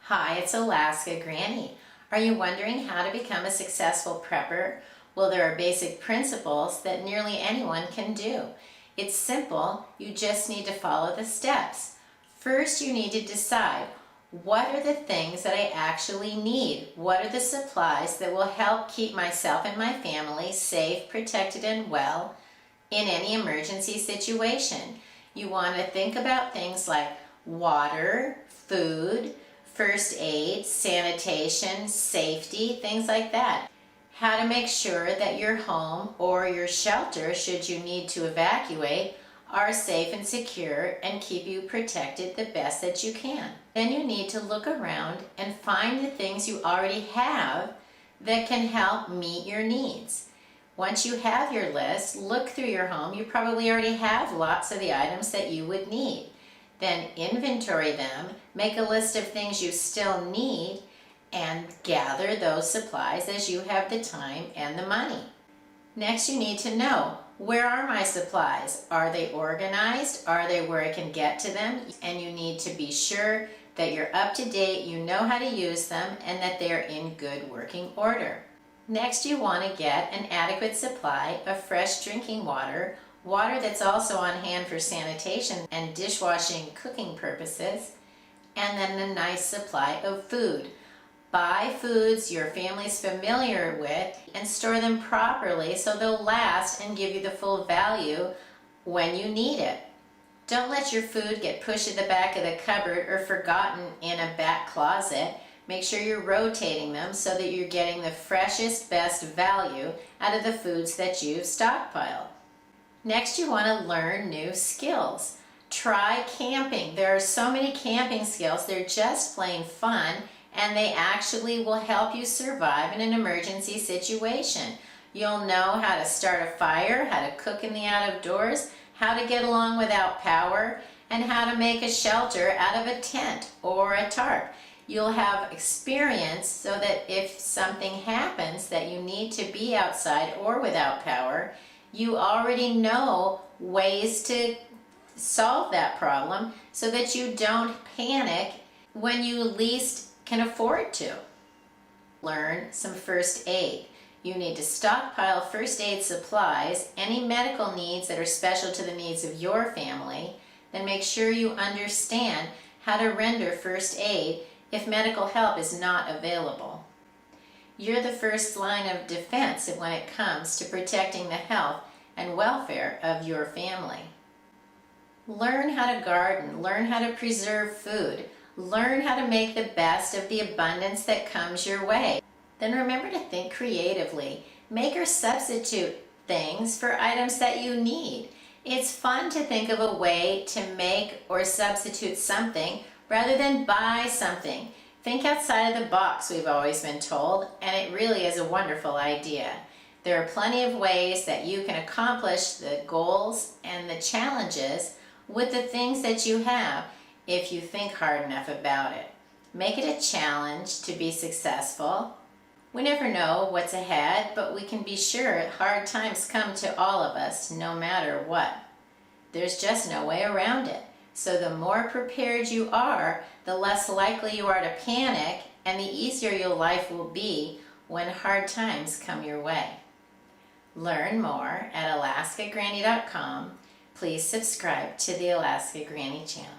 Hi, it's Alaska Granny. Are you wondering how to become a successful prepper? Well, there are basic principles that nearly anyone can do. It's simple, you just need to follow the steps. First, you need to decide, what are the things that I actually need? What are the supplies that will help keep myself and my family safe, protected, and well in any emergency situation? You want to think about things like water, food, first aid, sanitation, safety, things like that. How to make sure that your home or your shelter, should you need to evacuate, are safe and secure and keep you protected the best that you can. Then you need to look around and find the things you already have that can help meet your needs. Once you have your list, look through your home. You probably already have lots of the items that you would need. Then inventory them, make a list of things you still need, and gather those supplies as you have the time and the money. Next, you need to know, where are my supplies? Are they organized? Are they where I can get to them? And you need to be sure that you're up to date, you know how to use them, and that they're in good working order. Next, you want to get an adequate supply of fresh drinking water, water that's also on hand for sanitation and dishwashing cooking purposes, and then a nice supply of food. Buy foods your family's familiar with and store them properly so they'll last and give you the full value when you need it. Don't let your food get pushed to the back of the cupboard or forgotten in a back closet. Make sure you're rotating them so that you're getting the freshest, best value out of the foods that you've stockpiled. Next, you want to learn new skills. Try camping. There are so many camping skills. They're just plain fun, and they actually will help you survive in an emergency situation. You'll know how to start a fire, how to cook in the out of doors, how to get along without power, and how to make a shelter out of a tent or a tarp. You'll have experience so that if something happens that you need to be outside or without power, you already know ways to solve that problem so that you don't panic when you least can afford to. Learn some first aid. You need to stockpile first aid supplies, any medical needs that are special to the needs of your family. Then make sure you understand how to render first aid if medical help is not available. You're the first line of defense when it comes to protecting the health and welfare of your family. Learn how to garden, learn how to preserve food, learn how to make the best of the abundance that comes your way. Then remember to think creatively. Make or substitute things for items that you need. It's fun to think of a way to make or substitute something rather than buy something. Think outside of the box, we've always been told, and it really is a wonderful idea. There are plenty of ways that you can accomplish the goals and the challenges with the things that you have if you think hard enough about it. Make it a challenge to be successful. We never know what's ahead, but we can be sure hard times come to all of us no matter what. There's just no way around it. So the more prepared you are, the less likely you are to panic, and the easier your life will be when hard times come your way. Learn more at alaskagranny.com. Please subscribe to the Alaska Granny channel.